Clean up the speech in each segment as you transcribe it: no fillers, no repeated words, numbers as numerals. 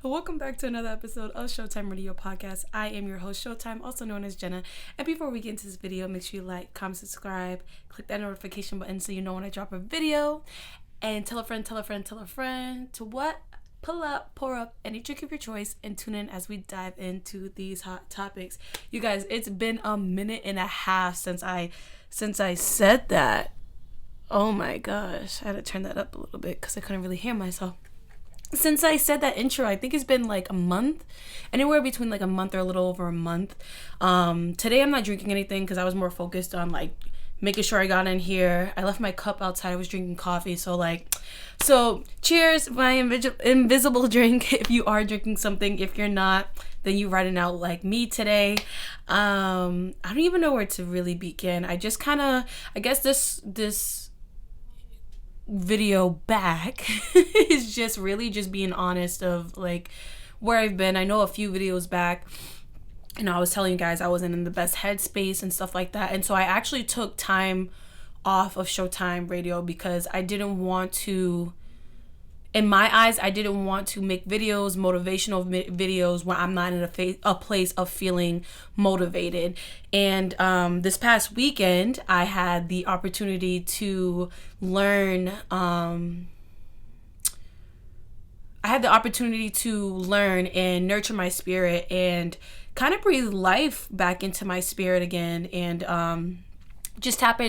Welcome back to another episode of Showtime Radio Podcast. I am your host, Showtime, also known as Jenna. And before we get into this video, make sure you like, comment, subscribe, click that notification button so you know when I drop a video. And tell a friend to what? Pull up, pour up any drink of your choice and tune in as we dive into these hot topics. You guys, it's been a minute and a half since I said that. Oh my gosh, I had to turn that up a little bit because I couldn't really hear myself. Since I said that intro, I think it's been like a month, anywhere between like a month or a little over a month. Today I'm not drinking anything because I was more focused on like making sure I got in here. I left my cup outside. I was drinking coffee. So cheers, my invisible drink. If you are drinking something, if you're not, then you riding out like me today. I don't even know where to really begin. I guess this video back is just really just being honest of like where I've been. I know a few videos back, I was telling you guys I wasn't in the best headspace and stuff like that, and so I actually took time off of Showtime Radio because I didn't want to, in my eyes, I didn't want to make videos, motivational videos when I'm not in a place of feeling motivated. And this past weekend, I had the opportunity to learn. And nurture my spirit and kind of breathe life back into my spirit again, and just tap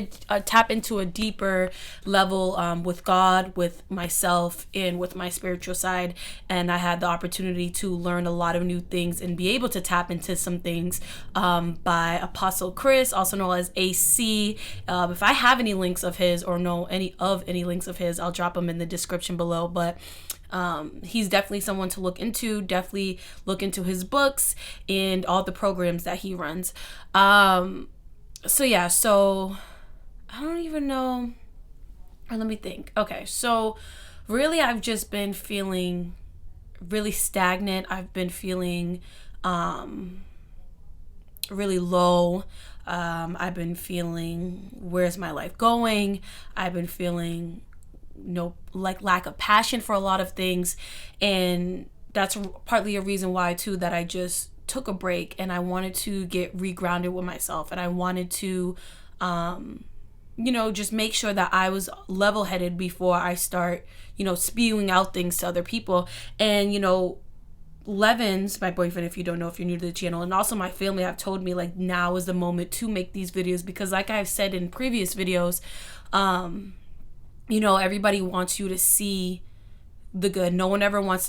into a deeper level with God, with myself, and with my spiritual side. And I had the opportunity to learn a lot of new things and be able to tap into some things by Apostle Chris, also known as AC. If I have any links of his or know any links of his, I'll drop them in the description below. But he's definitely someone to look into. Definitely look into his books and all the programs that he runs. So I don't even know, or let me think. Okay, so really I've just been feeling really stagnant. I've been feeling really low. I've been feeling, where's my life going? I've been feeling lack of passion for a lot of things, and that's partly a reason why too that I just took a break, and I wanted to get regrounded with myself, and I wanted to just make sure that I was level-headed before I start spewing out things to other people. And Levins, my boyfriend, if you don't know, if you're new to the channel, and also my family have told me like now is the moment to make these videos, because like I've said in previous videos, everybody wants you to see the good. No one ever wants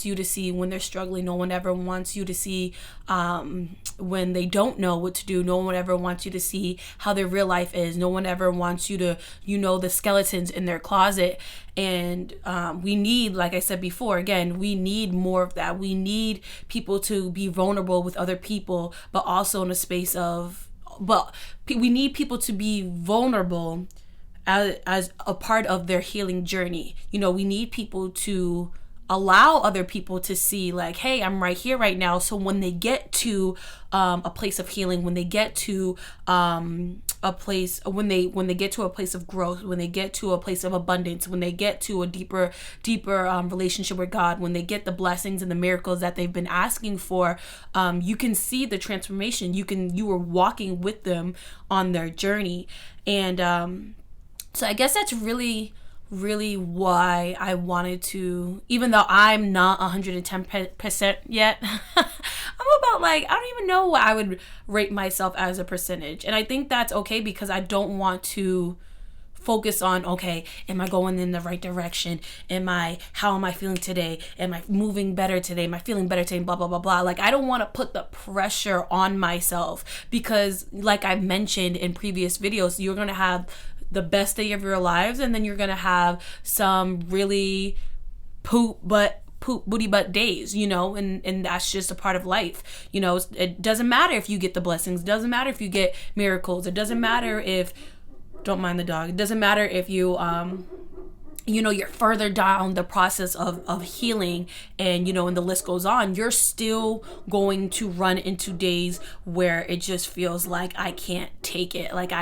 you to see when they're struggling. No one ever wants you to see when they don't know what to do. No one ever wants you to see how their real life is. No one ever wants you to, the skeletons in their closet. And we need, like I said before, again, we need more of that. We need people to be vulnerable with other people, but also in a space of, we need people to be vulnerable as a part of their healing journey. We need people to allow other people to see like, hey, I'm right here right now. So when they get to a place of healing, when they get to a place of growth, when they get to a place of abundance, when they get to a deeper relationship with God, when they get the blessings and the miracles that they've been asking for, you can see the transformation. You are walking with them on their journey. And so I guess that's really, really why I wanted to, even though I'm not 110% yet, I'm about like, I don't even know what I would rate myself as a percentage. And I think that's okay, because I don't want to focus on, okay, am I going in the right direction? How am I feeling today? Am I moving better today? Am I feeling better today? Blah, blah, blah, blah. Like, I don't want to put the pressure on myself, because like I mentioned in previous videos, you're going to have the best day of your lives, and then you're gonna have some really booty butt days, and that's just a part of life. It doesn't matter if you get the blessings, it doesn't matter if you get miracles, it doesn't matter if, don't mind the dog, it doesn't matter if you you're further down the process of healing, and the list goes on, you're still going to run into days where it just feels like I can't take it. Like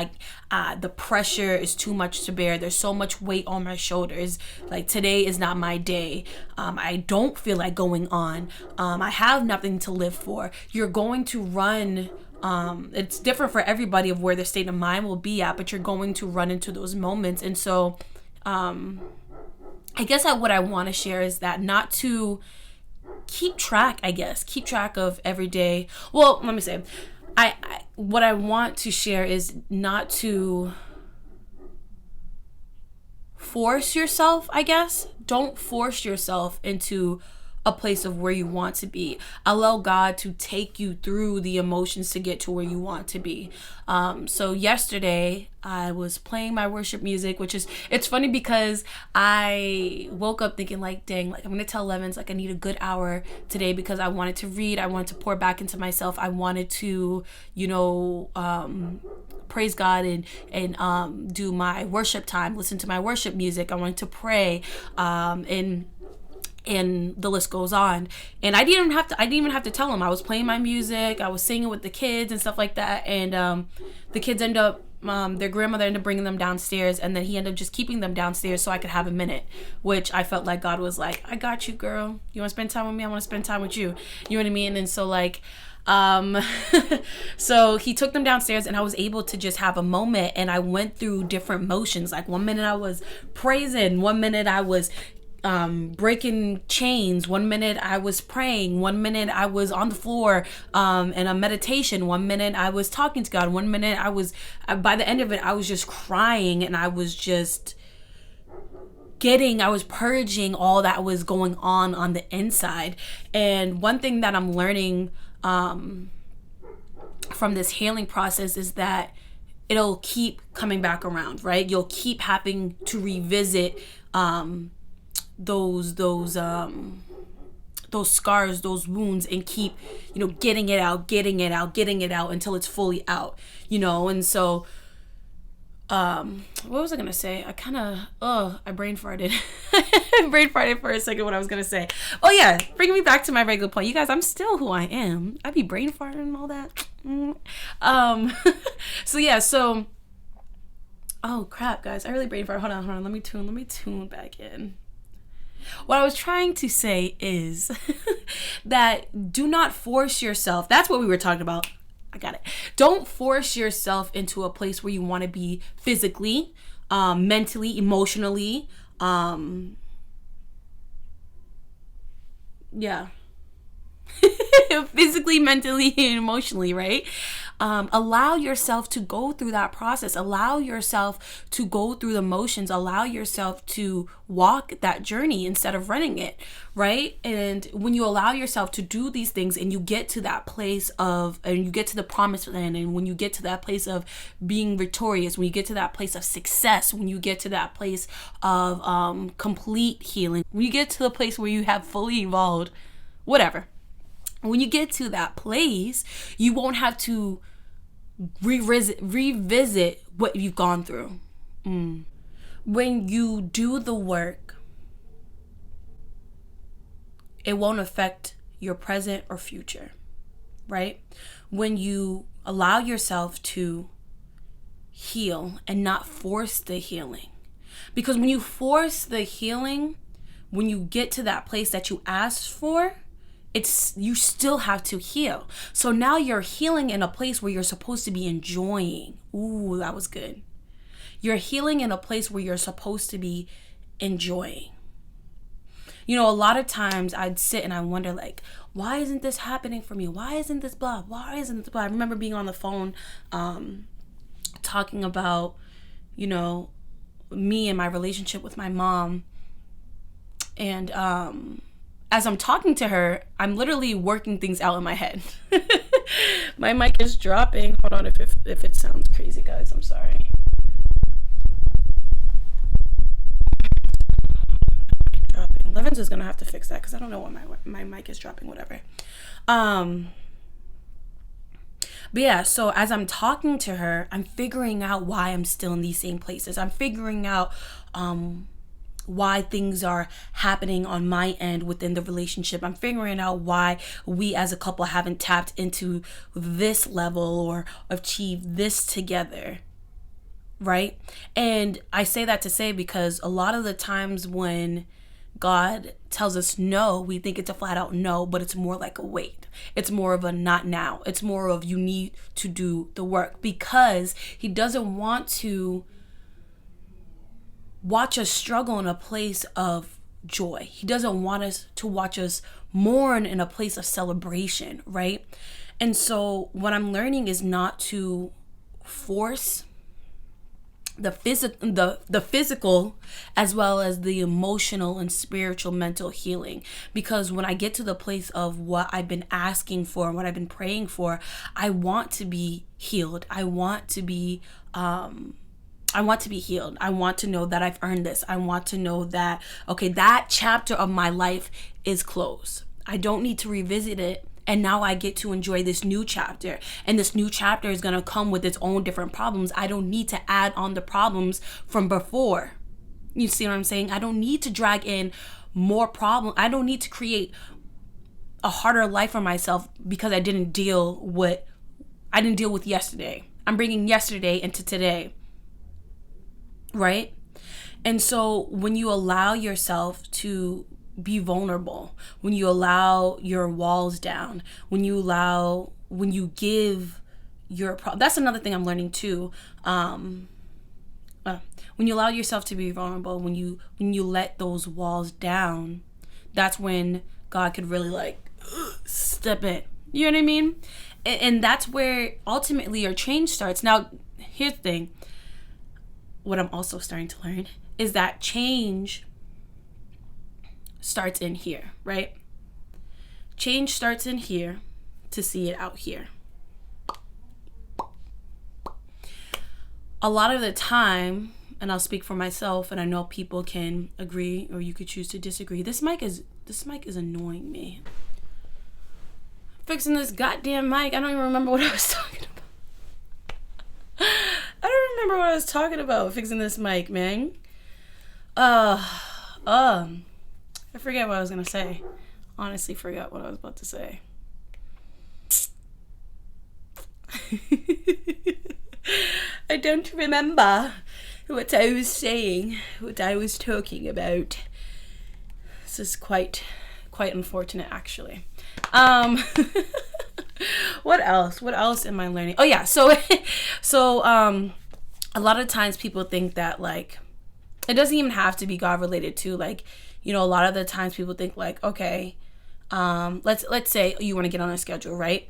the pressure is too much to bear. There's so much weight on my shoulders. Like today is not my day. I don't feel like going on. I have nothing to live for. You're going to run. It's different for everybody of where their state of mind will be at, but you're going to run into those moments. And so, I guess what I want to share is that not to keep track of every day. Well, let me say, what I want to share is not to force yourself, I guess. Don't force yourself into a place of where you want to be. Allow God to take you through the emotions to get to where you want to be. So yesterday I was playing my worship music, it's funny because I woke up thinking like, dang, like I'm gonna tell Levins like I need a good hour today because I wanted to read, I wanted to pour back into myself, I wanted to, praise God and do my worship time, listen to my worship music. I wanted to pray, and the list goes on. And I didn't even have to tell him. I was playing my music, I was singing with the kids and stuff like that, and the kids end up their grandmother ended up bringing them downstairs, and then he ended up just keeping them downstairs so I could have a minute, which I felt like God was like, I got you, girl. You want to spend time with me? I want to spend time with you. You know what I mean? And so like so he took them downstairs, and I was able to just have a moment, and I went through different motions. Like 1 minute I was praising, 1 minute I was breaking chains, 1 minute I was praying, 1 minute I was on the floor in a meditation, 1 minute I was talking to God, 1 minute by the end of it I was just crying, and I was just I was purging all that was going on the inside. And one thing that I'm learning from this healing process is that it'll keep coming back around, right? You'll keep having to revisit those scars, those wounds, and keep getting it out until it's fully out, and so what was I gonna say? I brain farted. Brain farted for a second what I was gonna say. Oh yeah, bringing me back to my regular point. You guys, I'm still who I am. I be brain farting and all that. So oh crap, guys, I really brain farted. Hold on, let me tune back in. What I was trying to say is that do not force yourself. That's what we were talking about. I got it. Don't force yourself into a place where you want to be physically, mentally, emotionally. Physically, mentally, and emotionally, right? Allow yourself to go through that process. Allow yourself to go through the motions. Allow yourself to walk that journey instead of running it, right? And when you allow yourself to do these things, and you get to that place and you get to the promised land, and when you get to that place of being victorious, when you get to that place of success, when you get to that place of complete healing, when you get to the place where you have fully evolved, whatever. When you get to that place, you won't have to revisit what you've gone through. When you do the work, it won't affect your present or future, right? When you allow yourself to heal and not force the healing. Because when you force the healing, when you get to that place that you asked for, you still have to heal. So now you're healing in a place where you're supposed to be enjoying. Ooh, that was good. You're healing in a place where you're supposed to be enjoying. A lot of times I'd sit and I wonder, like, why isn't this happening for me? Why isn't this blah? Why isn't this blah? I remember being on the phone talking about, me and my relationship with my mom. And as I'm talking to her, I'm literally working things out in my head. My mic is dropping. Hold on, if it sounds crazy, guys, I'm sorry. Levins is gonna have to fix that because I don't know why my mic is dropping. Whatever. But yeah, so as I'm talking to her, I'm figuring out why I'm still in these same places. I'm figuring out why things are happening on my end within the relationship. I'm figuring out why we as a couple haven't tapped into this level or achieved this together, right? And I say that to say because a lot of the times when God tells us no, we think it's a flat out no, but it's more like a wait. It's more of a not now. It's more of you need to do the work, because he doesn't want to watch us struggle in a place of joy. He doesn't want us to watch us mourn in a place of celebration, right? And so what I'm learning is not to force the physical as well as the emotional and spiritual mental healing, because when I get to the place of what I've been asking for and what I've been praying for, I want to be healed. I want to be healed. I want to know that I've earned this. I want to know that, okay, that chapter of my life is closed. I don't need to revisit it. And now I get to enjoy this new chapter. And this new chapter is going to come with its own different problems. I don't need to add on the problems from before. You see what I'm saying? I don't need to drag in more problems. I don't need to create a harder life for myself because I didn't deal with yesterday. I'm bringing yesterday into today. Right? And so when you allow yourself to be vulnerable, when you allow your walls down, when you give your that's another thing I'm learning too. When you allow yourself to be vulnerable, when you let those walls down, that's when God could really like step in. You know what I mean? And that's where ultimately your change starts. Now, here's the thing. What I'm also starting to learn is that change starts in here, right? Change starts in here to see it out here. A lot of the time, and I'll speak for myself, and I know people can agree or you could choose to disagree. This mic is annoying me. Fixing this goddamn mic. I don't even remember what I was talking about. I don't remember what I was talking about fixing this mic, man. I forget what I was going to say. Honestly, forgot what I was about to say. I don't remember what I was saying, what I was talking about. This is quite unfortunate, actually. What else? What else am I learning? Oh yeah, so a lot of times people think that like it doesn't even have to be God related too. Like, you know, a lot of the times people think like, okay, let's say you want to get on a schedule, right?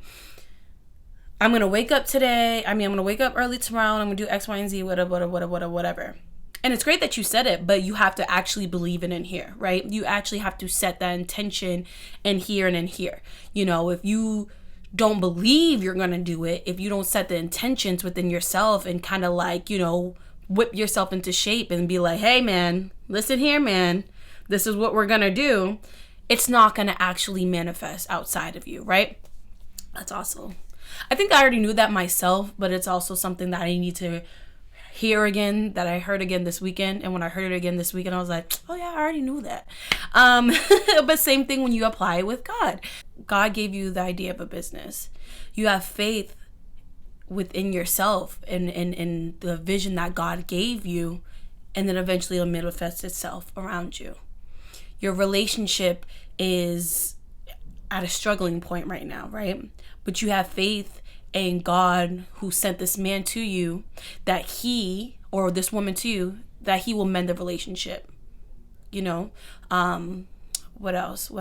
I'm gonna wake up today. I'm gonna wake up early tomorrow, and I'm gonna do X, Y, and Z, whatever. And it's great that you said it, but you have to actually believe it in here, right? You actually have to set that intention in here and in here. You know, if you don't believe you're gonna do it, if you don't set the intentions within yourself and kind of like, you know, whip yourself into shape and be like, hey man, listen here, man, this is what we're gonna do, it's not gonna actually manifest outside of you, right? That's also, I think I already knew that myself, but it's also something that I need to hear again, that I heard again this weekend. And when I heard it again this weekend, I was like, oh yeah, I already knew that. But same thing when you apply it with God. God gave you the idea of a business. You have faith within yourself and in the vision that God gave you, and then eventually it'll manifest itself around you. Your relationship is at a struggling point right now, right? But you have faith in God, who sent this man to you, that he, or this woman to you, that he will mend the relationship. You know, what else?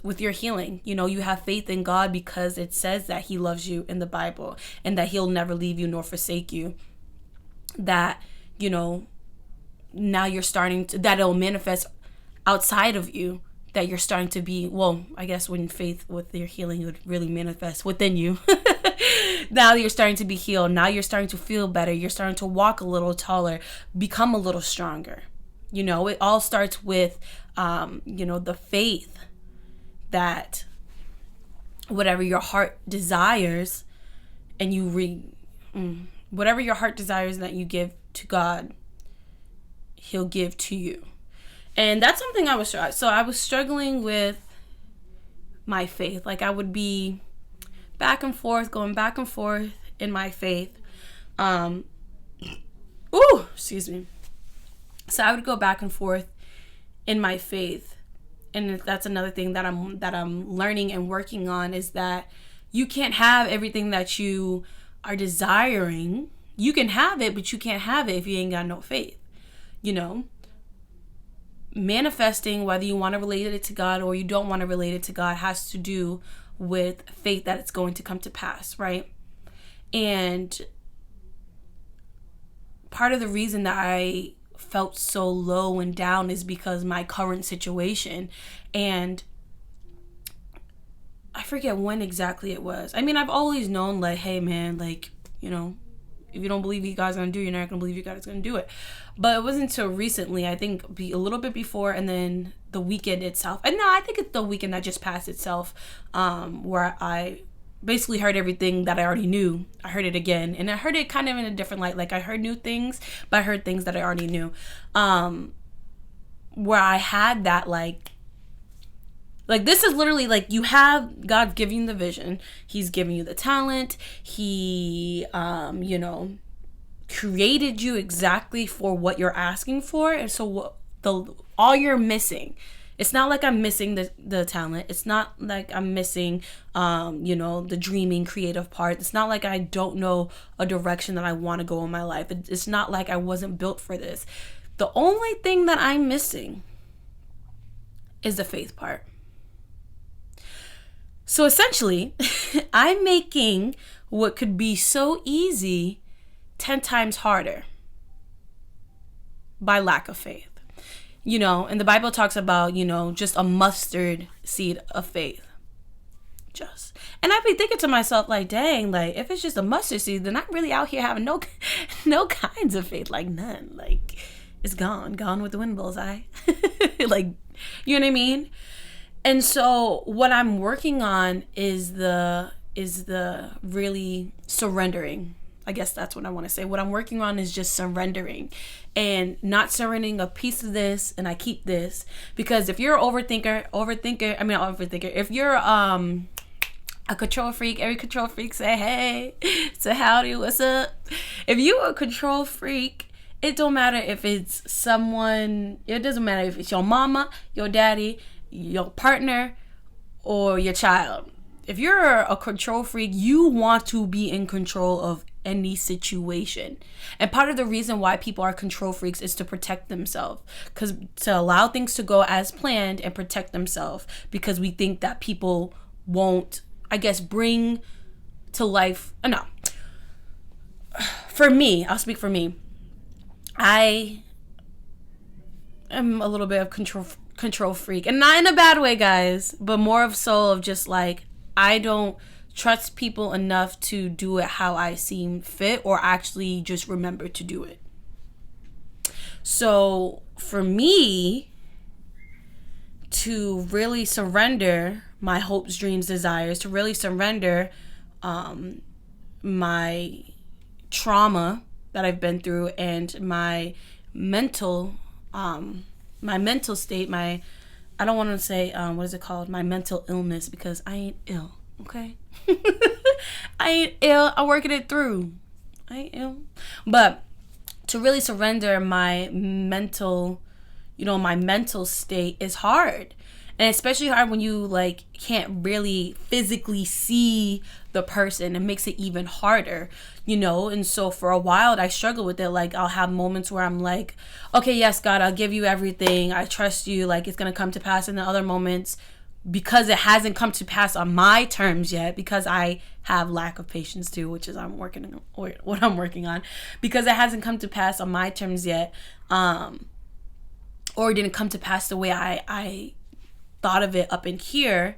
With your healing, you know, you have faith in God because it says that he loves you in the Bible and that he'll never leave you nor forsake you. That, you know, now you're starting to, that it'll manifest outside of you, that you're starting to be, well, I guess when faith with your healing would really manifest within you. Now you're starting to be healed. Now you're starting to feel better. You're starting to walk a little taller, become a little stronger. You know, it all starts with, you know, the faith that whatever your heart desires and whatever your heart desires that you give to God, he'll give to you. And that's something I was struggling with my faith. Like, I would be back and forth, going back and forth in my faith. Excuse me. So I would go back and forth in my faith. And that's another thing that I'm learning and working on, is that you can't have everything that you are desiring. You can have it, but you can't have it if you ain't got no faith. You know, manifesting, whether you want to relate it to God or you don't want to relate it to God, has to do with faith that it's going to come to pass, right? And part of the reason that I felt so low and down is because my current situation, and I forget when exactly it was. I mean, I've always known, like, hey man, like, you know, if you don't believe you God's gonna do, you're not gonna believe you God's gonna do it. But it wasn't until recently, I think a little bit before, and then the weekend itself. And no, I think it's the weekend that just passed itself, where I basically heard everything that I already knew. I heard it again, and I heard it kind of in a different light. Like, I heard new things, but I heard things that I already knew. Where I had that, like this is literally like, you have God giving you the vision. He's giving you the talent. He, created you exactly for what you're asking for. And so all you're missing, it's not like I'm missing the talent. It's not like I'm missing, the dreaming, creative part. It's not like I don't know a direction that I want to go in my life. It's not like I wasn't built for this. The only thing that I'm missing is the faith part. So essentially, I'm making what could be so easy 10 times harder by lack of faith. And the Bible talks about, just a mustard seed of faith. And I'd be thinking to myself, like, dang, like, if it's just a mustard seed, then I'm really out here having no kinds of faith, like none. Like, it's gone with the wind blows. Like, you know what I mean? And so what I'm working on is the really surrendering. I guess that's what I want to say. What I'm working on is just surrendering, and not surrendering a piece of this and I keep this. Because if you're an overthinker, if you're a control freak, every control freak say, hey, say howdy, what's up? If you're a control freak, it don't matter if it's someone, it doesn't matter if it's your mama, your daddy, your partner, or your child. If you're a control freak, you want to be in control of any situation. And part of the reason why people are control freaks is to protect themselves, because to allow things to go as planned and protect themselves, because we think that people won't, I guess, bring to life. No, for me, I'll speak for me. I am a little bit of control freak, and not in a bad way, guys, but more of so of just like, I don't trust people enough to do it how I seem fit, or actually just remember to do it. So for me to really surrender my hopes, dreams, desires, to really surrender my trauma that I've been through, and my mental state, I don't want to say, what is it called? My mental illness, because I ain't ill, okay? I ain't ill. I'm working it through. I ain't ill. But to really surrender my mental state is hard. And especially hard when you, like, can't really physically see the person. It makes it even harder, And so for a while, I struggle with it. Like, I'll have moments where I'm like, okay, yes, God, I'll give you everything. I trust you. Like, it's going to come to pass. And then other moments, because it hasn't come to pass on my terms yet, because I have lack of patience too, which is what I'm working on, because it hasn't come to pass on my terms yet, or it didn't come to pass the way I thought of it up in here,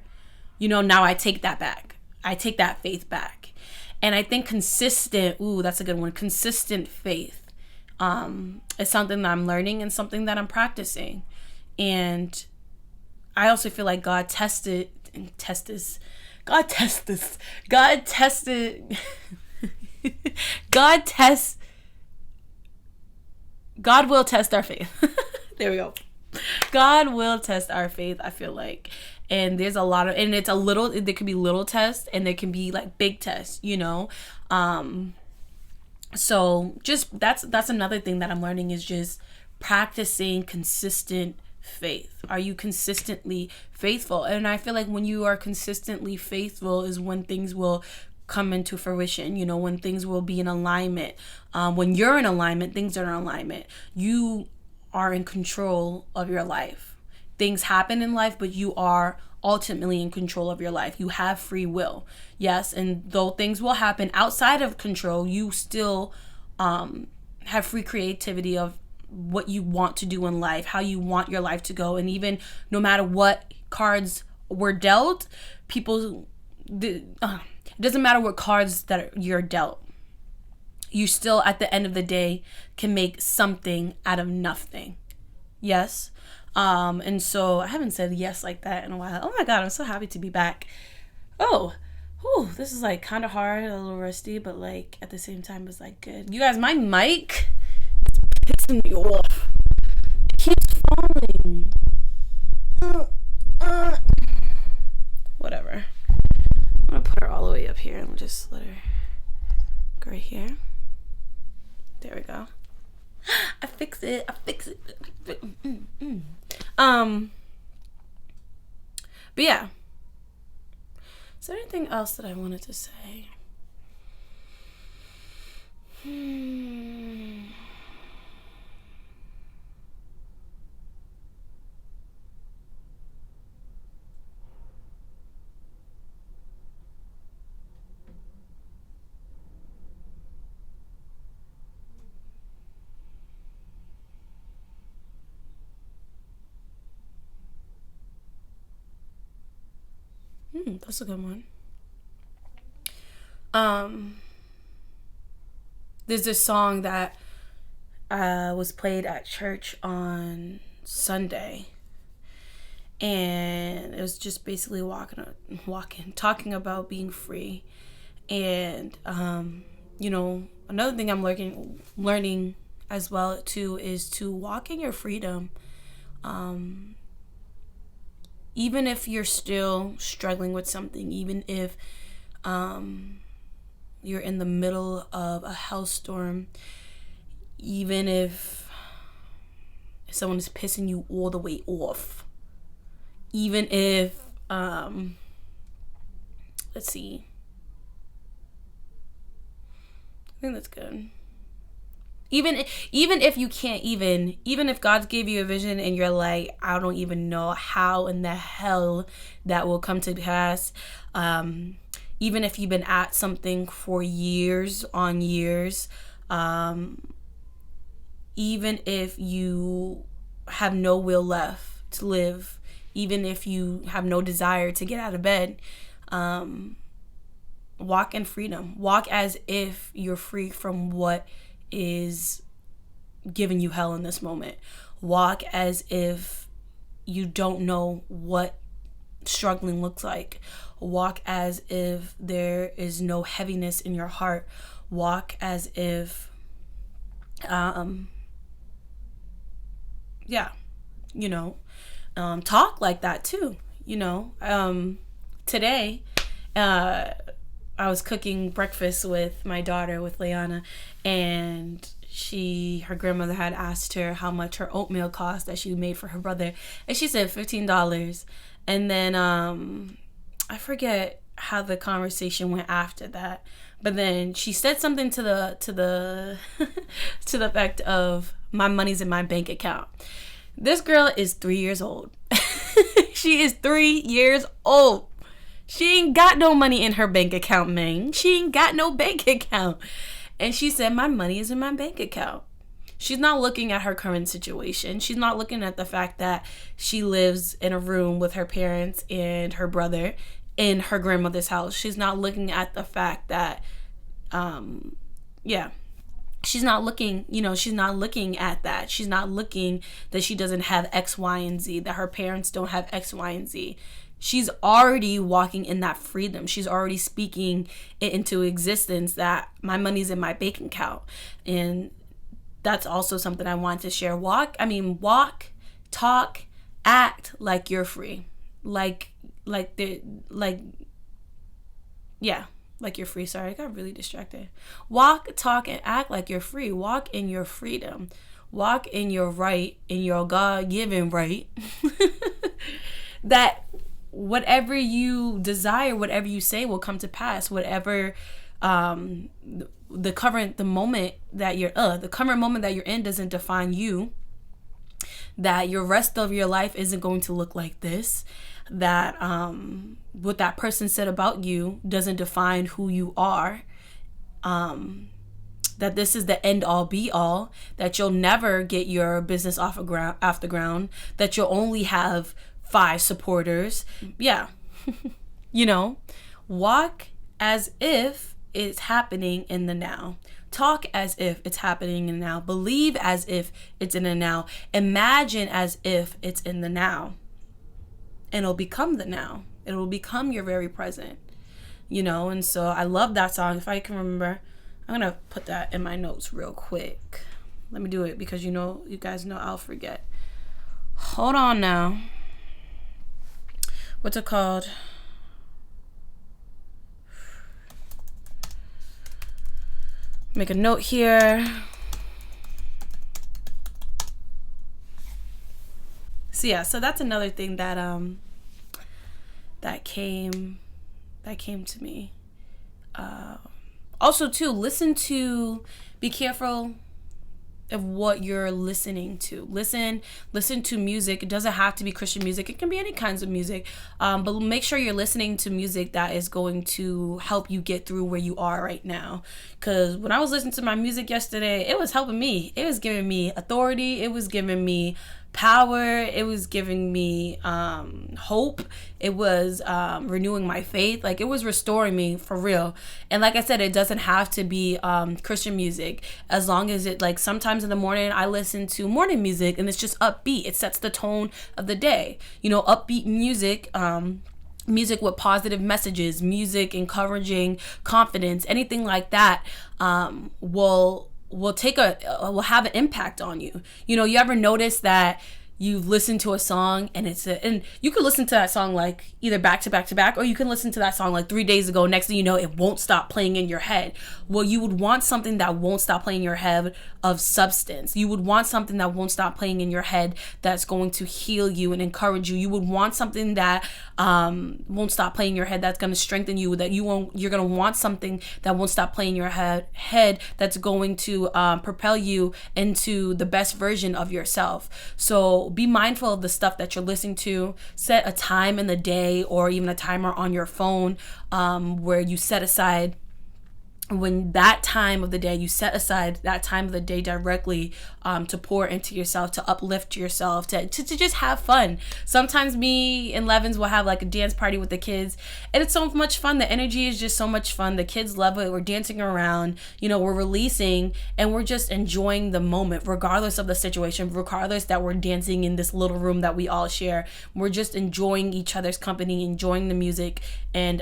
now I take that back. I take that faith back. And I think that's a good one. Consistent faith is something that I'm learning and something that I'm practicing. And I also feel like God will test our faith. There we go. God will test our faith, I feel like. And there's a lot of, and it's a little, there could be little tests and there can be like big tests, you know? So just, that's another thing that I'm learning is just practicing consistent faith. Are you consistently faithful? And I feel like when you are consistently faithful is when things will come into fruition, you know, when things will be in alignment. When you're in alignment, things are in alignment. You are in control of your life. Things happen in life, but you are ultimately in control of your life. You have free will. Yes, and though things will happen outside of control, you still have free creativity of what you want to do in life, how you want your life to go. And even no matter what cards were dealt, it doesn't matter what cards that you're dealt. You still, at the end of the day, can make something out of nothing. Yes. And so I haven't said yes like that in a while. Oh my God, I'm so happy to be back. This is like kind of hard, a little rusty, but like at the same time, it's like good. You guys, my mic is pissing me off. It keeps falling. Whatever. I'm gonna put her all the way up here and just let her go right here. There we go. I fix it. But yeah. Is there anything else that I wanted to say? That's a good one. There's this song that was played at church on Sunday, and it was just basically talking about being free. And you know, another thing I'm learning as well too is to walk in your freedom. Even if you're still struggling with something, even if you're in the middle of a hellstorm, even if someone is pissing you all the way off, even if let's see, I think that's good. Even if you can't even if God gave you a vision and you're like, I don't even know how in the hell that will come to pass. Even if you've been at something for years on years, even if you have no will left to live, even if you have no desire to get out of bed, walk in freedom. Walk as if you're free from what is giving you hell in this moment. Walk as if you don't know what struggling looks like. Walk as if there is no heaviness in your heart. Walk as if talk like that too, you know. Today I was cooking breakfast with my daughter, with Leanna, and her grandmother had asked her how much her oatmeal cost that she made for her brother, and she said $15. And then I forget how the conversation went after that, but then she said something to the to the effect of, my money's in my bank account. This girl is 3 years old. She is 3 years old. She ain't got no money in her bank account, man. She ain't got no bank account. And she said, my money is in my bank account. She's not looking at her current situation. She's not looking at the fact that she lives in a room with her parents and her brother in her grandmother's house. She's not looking at the fact that, she's not looking, she's not looking at that. She's not looking that she doesn't have X, Y, and Z, that her parents don't have X, Y, and Z. She's already walking in that freedom. She's already speaking it into existence that my money's in my bank account. And that's also something I want to share. Walk Talk, act like you're free. Like you're free. Sorry, I got really distracted. Walk, talk, and act like you're free. Walk in your freedom. Walk in your right, in your God-given right. That whatever you desire, whatever you say will come to pass. Whatever the current moment that you're in doesn't define you. That your rest of your life isn't going to look like this. That what that person said about you doesn't define who you are. That this is the end all be all. That you'll never get your business off the ground. That you'll only have 5 supporters. Yeah. Walk as if it's happening in the now. Talk as if it's happening in the now. Believe as if it's in the now. Imagine as if it's in the now. And it'll become the now. It'll become your very present. And so I love that song. If I can remember, I'm going to put that in my notes real quick. Let me do it because you guys know I'll forget. Hold on now. What's it called? Make a note here. So that's another thing that that came to me. Also too, be careful of what you're listening to. Listen to music. It doesn't have to be Christian music. It can be any kinds of music. But make sure you're listening to music that is going to help you get through where you are right now. Because when I was listening to my music yesterday, it was helping me. It was giving me authority. It was giving me power. It was giving me hope. It was renewing my faith. Like, it was restoring me for real. And like I said, it doesn't have to be Christian music. As long as it, like, sometimes in the morning I listen to morning music and it's just upbeat. It sets the tone of the day. Upbeat music, music with positive messages, music encouraging confidence, anything like that will have an impact on you. You ever notice that you've listened to a song and and you could listen to that song like either back to back to back, or you can listen to that song like 3 days ago. Next thing you know, it won't stop playing in your head. Well, you would want something that won't stop playing in your head of substance. You would want something that won't stop playing in your head that's going to heal you and encourage you. You would want something that won't stop playing in your head that's going to strengthen you. You're going to want something that won't stop playing in your head that's going to propel you into the best version of yourself. So be mindful of the stuff that you're listening to. Set a time in the day or even a timer on your phone where you set aside that time of the day directly to pour into yourself, to uplift yourself, to just have fun. Sometimes me and Levins will have like a dance party with the kids, and it's so much fun. The energy is just so much fun. The kids love it. We're dancing around, we're releasing, and we're just enjoying the moment, regardless of the situation, regardless that we're dancing in this little room that we all share. We're just enjoying each other's company, enjoying the music, and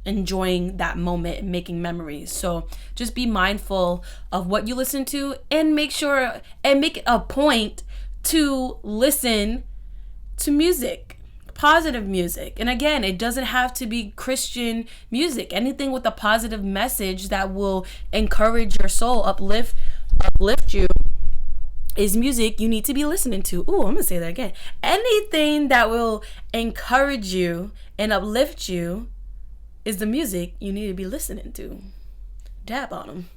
enjoying that moment and making memories. So just be mindful of what you listen to, and make it a point to listen to music, positive music. And again, it doesn't have to be Christian music. Anything with a positive message that will encourage your soul, uplift you, is music you need to be listening to. Ooh, I'm gonna say that again. Anything that will encourage you and uplift you is the music you need to be listening to. Dab on them.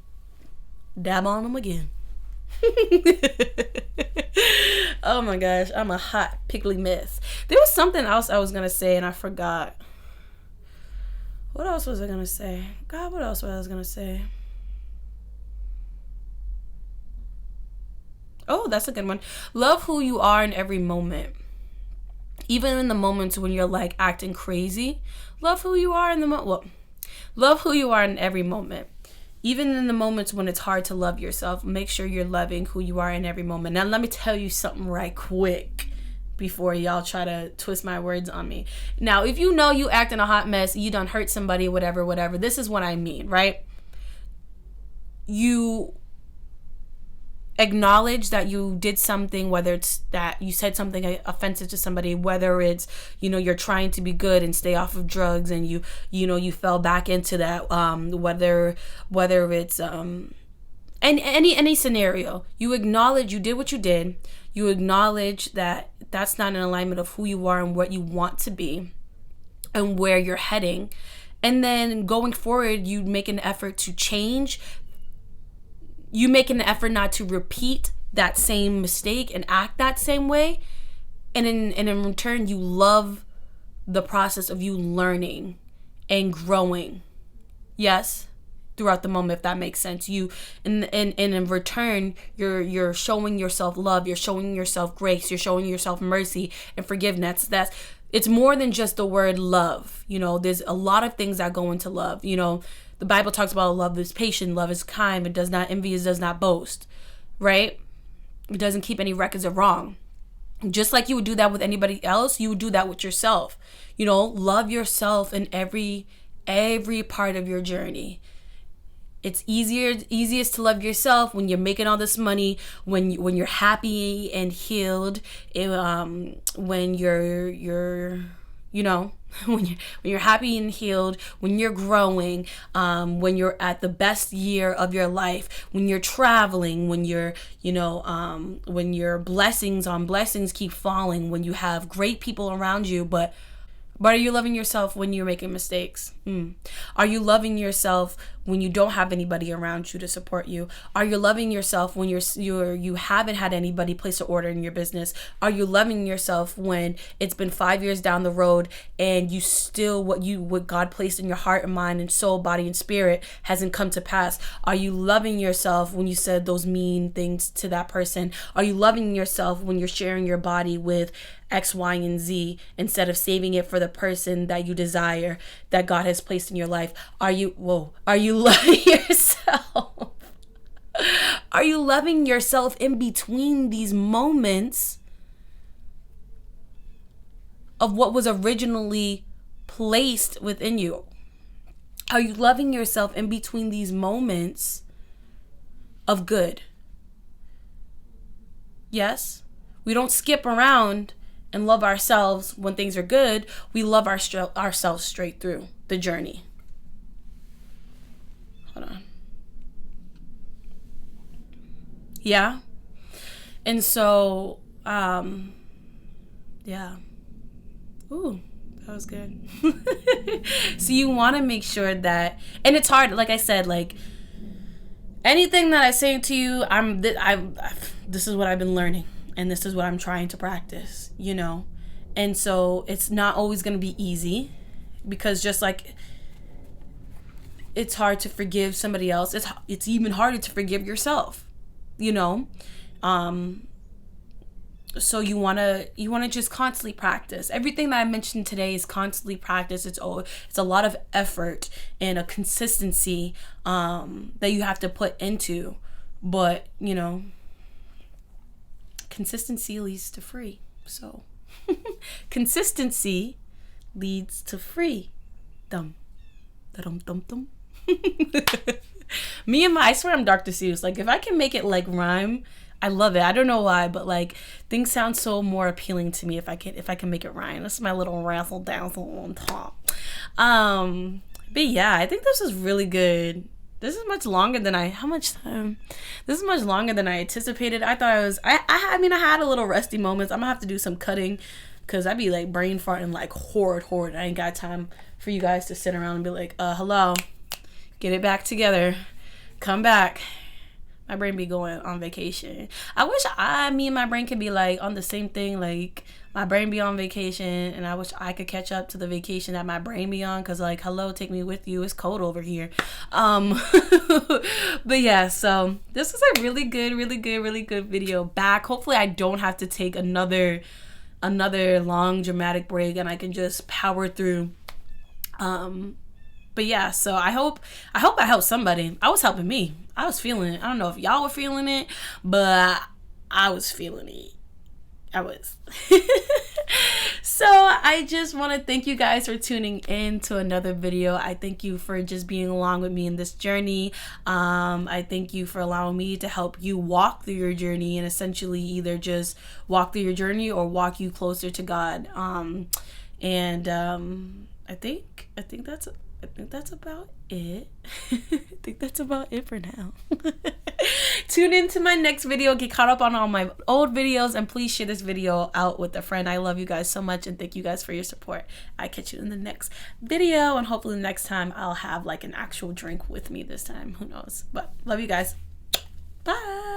Dab on them again. Oh my gosh, I'm a hot, pickly mess. There was something else I was going to say and I forgot. What else was I going to say? God, what else was I going to say? Oh, that's a good one. Love who you are in every moment. Even in the moments when you're like acting crazy, love who you are in the moment. Well, love who you are in every moment. Even in the moments when it's hard to love yourself, make sure you're loving who you are in every moment. Now, let me tell you something right quick before y'all try to twist my words on me. Now, if you know you acting a hot mess, you done hurt somebody, whatever, this is what I mean, right? acknowledge that you did something, whether it's that you said something offensive to somebody, whether it's, you're trying to be good and stay off of drugs and you fell back into that, whether it's and any scenario. You acknowledge you did what you did. You acknowledge that that's not in alignment of who you are and what you want to be and where you're heading. And then going forward, you make an effort to change. You make an effort not to repeat that same mistake and act that same way. And in return, you love the process of you learning and growing. Yes, throughout the moment, if that makes sense. You and in return, you're showing yourself love. You're showing yourself grace. You're showing yourself mercy and forgiveness. It's more than just the word love. There's a lot of things that go into love. The Bible talks about love is patient, love is kind, it does not envy, it does not boast, right? It doesn't keep any records of wrong. Just like you would do that with anybody else, you would do that with yourself. Love yourself in every part of your journey. It's easiest to love yourself when you're making all this money, when you're happy and healed, when you're when you're happy and healed, when you're growing, when you're at the best year of your life, when you're traveling, when you're when your blessings on blessings keep falling, when you have great people around you. But are you loving yourself when you're making mistakes? Are you loving yourself when you don't have anybody around you to support you? Are you loving yourself when you haven't had anybody place an order in your business? Are you loving yourself when it's been 5 years down the road and you still what God placed in your heart and mind and soul, body and spirit hasn't come to pass? Are you loving yourself when you said those mean things to that person? Are you loving yourself when you're sharing your body with X, Y, and Z instead of saving it for the person that you desire, that God has placed in your life? Are you loving yourself? Are you loving yourself in between these moments of what was originally placed within you? Are you loving yourself in between these moments of good? Yes, we don't skip around and love ourselves when things are good. We love ourselves straight through the journey. Hold on. Yeah. And so, yeah. Ooh, that was good. So you want to make sure that, and it's hard, like I said, like anything that I say to you, this is what I've been learning. And this is what I'm trying to practice, And so it's not always going to be easy, because just like it's hard to forgive somebody else, it's even harder to forgive yourself, So you want to just constantly practice. Everything that I mentioned today is constantly practice. It's a lot of effort and a consistency that you have to put into, but consistency leads to free. So consistency leads to free. Dum dum dum dum. I swear I'm Dr. Seuss. Like if I can make it like rhyme, I love it. I don't know why, but like things sound so more appealing to me if I can make it rhyme. That's my little razzle dazzle on top. But yeah, I think this is really good. This is much longer than This is much longer than I anticipated. I thought I had a little rusty moments. I'm gonna have to do some cutting, because I'd be like brain farting like horrid. I ain't got time for you guys to sit around and be like, hello, get it back together, come back. My brain be going on vacation. I wish me and my brain could be like on the same thing. Like my brain be on vacation, and I wish I could catch up to the vacation that my brain be on. Cause like, hello, take me with you. It's cold over here. But yeah, so this was a really good video back. Hopefully I don't have to take another long dramatic break, and I can just power through. But yeah, so I hope I helped somebody. I was helping me. I was feeling it. I don't know if y'all were feeling it, but I was feeling it. I was. So I just want to thank you guys for tuning in to another video. I thank you for just being along with me in this journey. I thank you for allowing me to help you walk through your journey, and essentially either just walk through your journey or walk you closer to God. I think that's about it. I think that's about it for now. Tune into my next video, get caught up on all my old videos, and please share this video out with a friend. I love you guys so much, and thank you guys for your support. I catch you in the next video, and hopefully next time I'll have like an actual drink with me this time. Who knows? But love you guys. Bye.